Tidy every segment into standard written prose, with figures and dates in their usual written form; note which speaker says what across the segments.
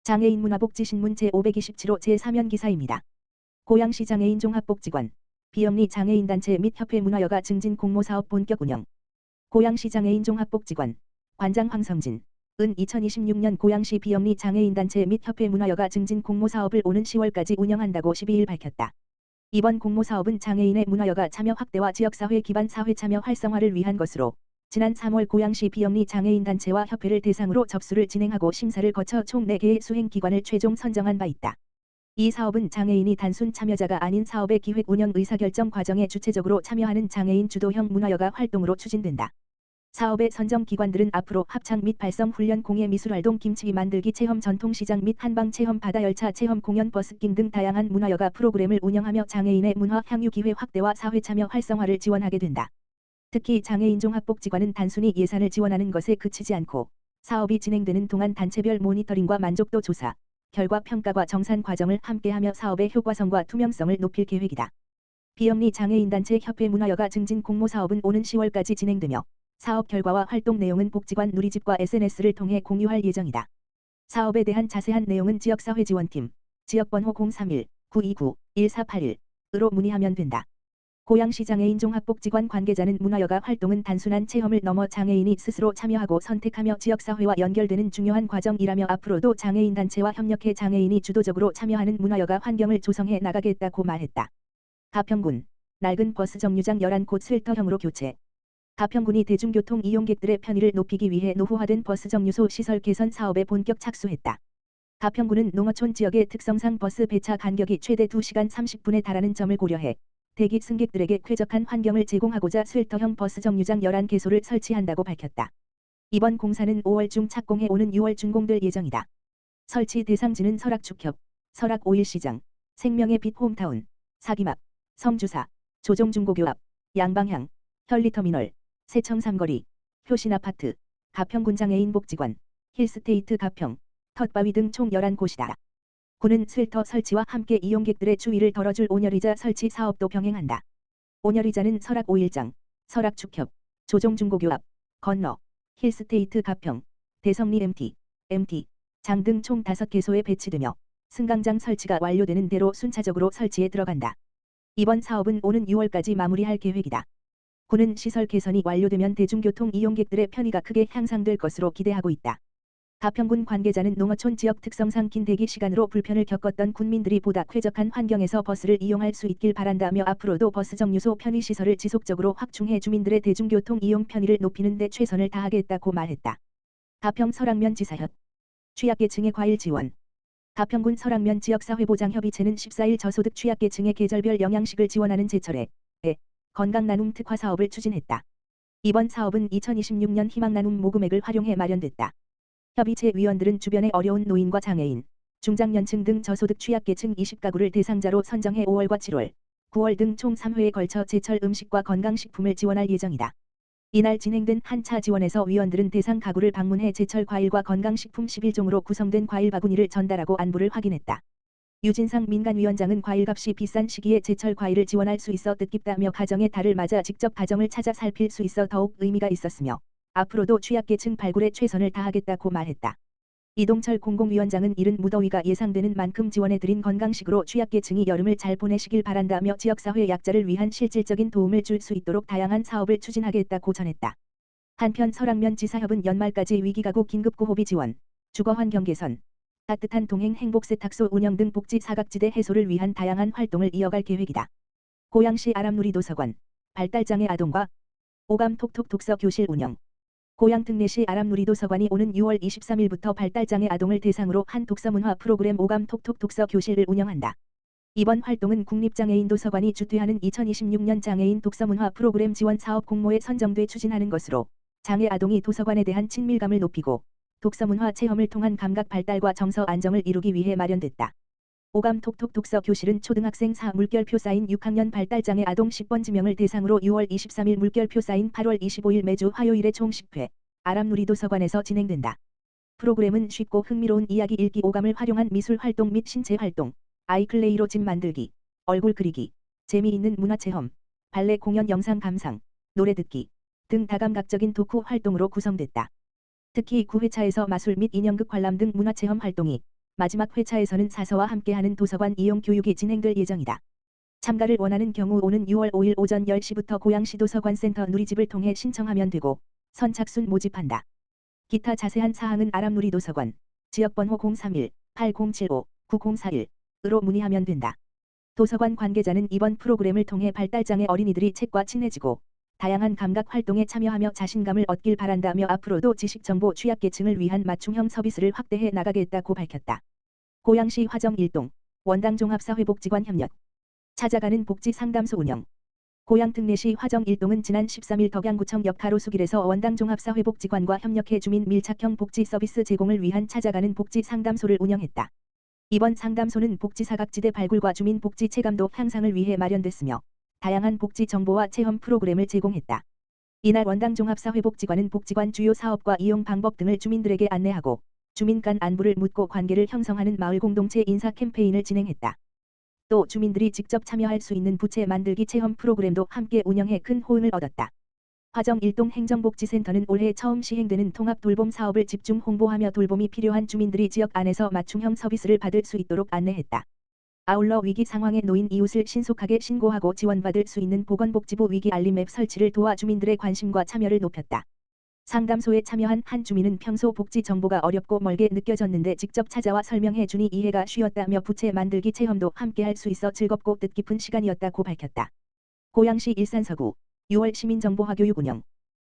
Speaker 1: 장애인 문화복지신문 제527호 제3연 기사입니다. 고양시 장애인 종합복지관, 비영리 장애인단체 및 협회 문화여가 증진 공모사업 본격 운영. 고양시 장애인 종합복지관, 관장 황성진, 은 2026년 고양시 비영리 장애인단체 및 협회 문화여가 증진 공모사업을 오는 10월까지 운영한다고 12일 밝혔다. 이번 공모사업은 장애인의 문화여가 참여 확대와 지역사회 기반 사회참여 활성화를 위한 것으로 지난 3월 고양시 비영리 장애인단체와 협회를 대상으로 접수를 진행하고 심사를 거쳐 총 4개의 수행기관을 최종 선정한 바 있다. 이 사업은 장애인이 단순 참여자가 아닌 사업의 기획 운영 의사결정 과정에 주체적으로 참여하는 장애인 주도형 문화여가 활동으로 추진된다. 사업의 선정 기관들은 앞으로 합창 및 발성 훈련 공예 미술활동 김치 만들기 체험 전통시장 및 한방 체험 바다열차 체험 공연 버스킹 등 다양한 문화여가 프로그램을 운영하며 장애인의 문화 향유 기회 확대와 사회참여 활성화를 지원하게 된다. 특히 장애인 종합복지관은 단순히 예산을 지원하는 것에 그치지 않고 사업이 진행되는 동안 단체별 모니터링과 만족도 조사, 결과 평가과 정산 과정을 함께하며 사업의 효과성과 투명성을 높일 계획이다. 비영리 장애인단체 협회 문화여가 증진 공모사업은 오는 10월까지 진행되며 사업 결과와 활동 내용은 복지관 누리집과 SNS를 통해 공유할 예정이다. 사업에 대한 자세한 내용은 지역사회지원팀, 지역번호 031-929-1481으로 문의하면 된다. 고양시 장애인 종합복지관 관계자는 문화여가 활동은 단순한 체험을 넘어 장애인이 스스로 참여하고 선택하며 지역사회와 연결되는 중요한 과정이라며 앞으로도 장애인단체와 협력해 장애인이 주도적으로 참여하는 문화여가 환경을 조성해 나가겠다고 말했다. 가평군, 낡은 버스 정류장 11곳 쉘터형으로 교체. 가평군이 대중교통 이용객들의 편의를 높이기 위해 노후화된 버스 정류소 시설 개선 사업에 본격 착수했다. 가평군은 농어촌 지역의 특성상 버스 배차 간격이 최대 2시간 30분에 달하는 점을 고려해 대기 승객들에게 쾌적한 환경을 제공하고자 쉘터형 버스 정류장 11개소를 설치한다고 밝혔다. 이번 공사는 5월 중 착공해 오는 6월 준공될 예정이다. 설치 대상지는 설악축협, 설악오일시장, 생명의 빛 홈타운, 사기막, 성주사, 조정중고교 앞, 양방향, 현리터미널, 세청 삼거리, 효신아파트, 가평군 장애인 복지관, 힐스테이트 가평, 텃바위 등 총 11곳이다. 군은 쉘터 설치와 함께 이용객들의 추위를 덜어줄 온열의자 설치 사업도 병행한다. 온열의자는 설악 5일장, 설악축협, 조정중고교 앞, 건너, 힐스테이트 가평, 대성리 MT, 장 등 총 5개소에 배치되며 승강장 설치가 완료되는 대로 순차적으로 설치에 들어간다. 이번 사업은 오는 6월까지 마무리할 계획이다. 군은 시설 개선이 완료되면 대중교통 이용객들의 편의가 크게 향상될 것으로 기대하고 있다. 가평군 관계자는 농어촌 지역 특성상 긴 대기 시간으로 불편을 겪었던 군민들이 보다 쾌적한 환경에서 버스를 이용할 수 있길 바란다며 앞으로도 버스 정류소 편의시설을 지속적으로 확충해 주민들의 대중교통 이용 편의를 높이는 데 최선을 다하겠다고 말했다. 가평 설악면 지사협, 취약계층의 과일 지원. 가평군 설악면 지역사회보장협의체는 14일 저소득 취약계층의 계절별 영양식을 지원하는 제철의 건강나눔 특화 사업을 추진했다. 이번 사업은 2026년 희망나눔 모금액을 활용해 마련됐다. 협의체 위원들은 주변의 어려운 노인과 장애인, 중장년층 등 저소득 취약계층 20가구를 대상자로 선정해 5월과 7월, 9월 등 총 3회에 걸쳐 제철 음식과 건강식품을 지원할 예정이다. 이날 진행된 한차 지원에서 위원들은 대상 가구를 방문해 제철 과일과 건강식품 11종으로 구성된 과일 바구니를 전달하고 안부를 확인했다. 유진상 민간위원장은 과일값이 비싼 시기에 제철 과일을 지원할 수 있어 뜻깊다며 가정의 달을 맞아 직접 가정을 찾아 살필 수 있어 더욱 의미가 있었으며 앞으로도 취약계층 발굴에 최선을 다하겠다고 말했다. 이동철 공공위원장은 이른 무더위가 예상되는 만큼 지원해드린 건강식으로 취약계층이 여름을 잘 보내시길 바란다며 지역사회 약자를 위한 실질적인 도움을 줄 수 있도록 다양한 사업을 추진하겠다고 전했다. 한편 설악면 지사협은 연말까지 위기가구 긴급구호비 지원, 주거환경 개선, 따뜻한 동행 행복세탁소 운영 등 복지 사각지대 해소를 위한 다양한 활동을 이어갈 계획이다. 고양시 아람누리도서관, 발달장애 아동과 오감 톡톡 독서 교실 운영. 고양 특례시 아람누리도서관이 오는 6월 23일부터 발달장애 아동을 대상으로 한 독서문화 프로그램 오감 톡톡 독서 교실을 운영한다. 이번 활동은 국립장애인도서관이 주최하는 2026년 장애인 독서문화 프로그램 지원 사업 공모에 선정돼 추진하는 것으로 장애 아동이 도서관에 대한 친밀감을 높이고 독서문화 체험을 통한 감각 발달과 정서 안정을 이루기 위해 마련됐다. 오감 톡톡 독서 교실은 초등학생 4 물결표 쌓인 6학년 발달장애 아동 10번 지명을 대상으로 6월 23일 물결표 쌓인 8월 25일 매주 화요일에 총 10회 아람누리도서관에서 진행된다. 프로그램은 쉽고 흥미로운 이야기 읽기 오감을 활용한 미술 활동 및 신체 활동, 아이클레이로 집 만들기, 얼굴 그리기, 재미있는 문화체험, 발레 공연 영상 감상, 노래 듣기 등 다감각적인 토크 활동으로 구성됐다. 특히 9회차에서 마술 및 인형극 관람 등 문화체험 활동이 마지막 회차에서는 사서와 함께하는 도서관 이용 교육이 진행될 예정이다. 참가를 원하는 경우 오는 6월 5일 오전 10시부터 고양시 도서관센터 누리집을 통해 신청하면 되고 선착순 모집한다. 기타 자세한 사항은 아람누리도서관 지역번호 031-8075-9041으로 문의하면 된다. 도서관 관계자는 이번 프로그램을 통해 발달장애 어린이들이 책과 친해지고 다양한 감각 활동에 참여하며 자신감을 얻길 바란다며 앞으로도 지식정보 취약계층을 위한 맞춤형 서비스를 확대해 나가겠다고 밝혔다. 고양시 화정 1동 원당종합사회복지관 협력 찾아가는 복지상담소 운영 고양특례시 화정 1동은 지난 13일 덕양구청 옆 가로수길에서 원당종합사회복지관과 협력해 주민 밀착형 복지 서비스 제공을 위한 찾아가는 복지상담소를 운영했다. 이번 상담소는 복지사각지대 발굴과 주민 복지 체감도 향상을 위해 마련됐으며 다양한 복지 정보와 체험 프로그램을 제공했다. 이날 원당종합사회복지관은 복지관 주요 사업과 이용 방법 등을 주민들에게 안내하고 주민 간 안부를 묻고 관계를 형성하는 마을 공동체 인사 캠페인을 진행했다. 또 주민들이 직접 참여할 수 있는 부채 만들기 체험 프로그램도 함께 운영해 큰 호응을 얻었다. 화정 1동 행정복지센터는 올해 처음 시행되는 통합 돌봄 사업을 집중 홍보하며 돌봄이 필요한 주민들이 지역 안에서 맞춤형 서비스를 받을 수 있도록 안내했다. 아울러 위기 상황에 놓인 이웃을 신속하게 신고하고 지원받을 수 있는 보건복지부 위기 알림 앱 설치를 도와 주민들의 관심과 참여를 높였다. 상담소에 참여한 한 주민은 평소 복지 정보가 어렵고 멀게 느껴졌는데 직접 찾아와 설명해 주니 이해가 쉬웠다며 부채 만들기 체험도 함께할 수 있어 즐겁고 뜻깊은 시간이었다고 밝혔다. 고양시 일산서구 6월 시민정보화 교육 운영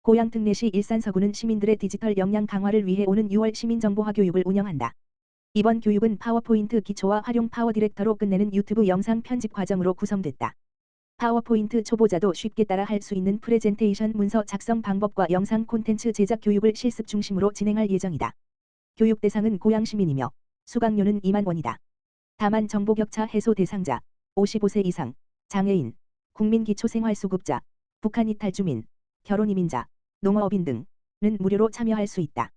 Speaker 1: 고양특례시 일산서구는 시민들의 디지털 역량 강화를 위해 오는 6월 시민정보화 교육을 운영한다. 이번 교육은 파워포인트 기초와 활용 파워 디렉터로 끝내는 유튜브 영상 편집 과정으로 구성됐다. 파워포인트 초보자도 쉽게 따라 할 수 있는 프레젠테이션 문서 작성 방법과 영상 콘텐츠 제작 교육을 실습 중심으로 진행할 예정이다. 교육 대상은 고양시민이며 수강료는 2만 원이다. 다만 정보격차 해소 대상자, 55세 이상, 장애인, 국민기초생활수급자, 북한 이탈 주민, 결혼 이민자, 농어업인 등은 무료로 참여할 수 있다.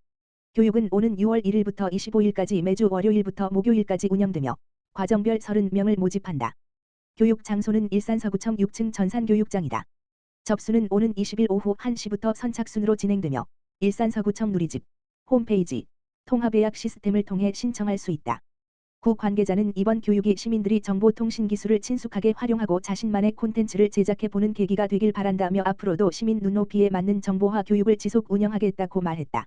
Speaker 1: 교육은 오는 6월 1일부터 25일까지 매주 월요일부터 목요일까지 운영되며 과정별 30명을 모집한다. 교육 장소는 일산서구청 6층 전산교육장이다. 접수는 오는 20일 오후 1시부터 선착순으로 진행되며 일산서구청 누리집 홈페이지 통합예약 시스템을 통해 신청할 수 있다. 구 관계자는 이번 교육이 시민들이 정보통신기술을 친숙하게 활용하고 자신만의 콘텐츠를 제작해보는 계기가 되길 바란다며 앞으로도 시민 눈높이에 맞는 정보화 교육을 지속 운영하겠다고 말했다.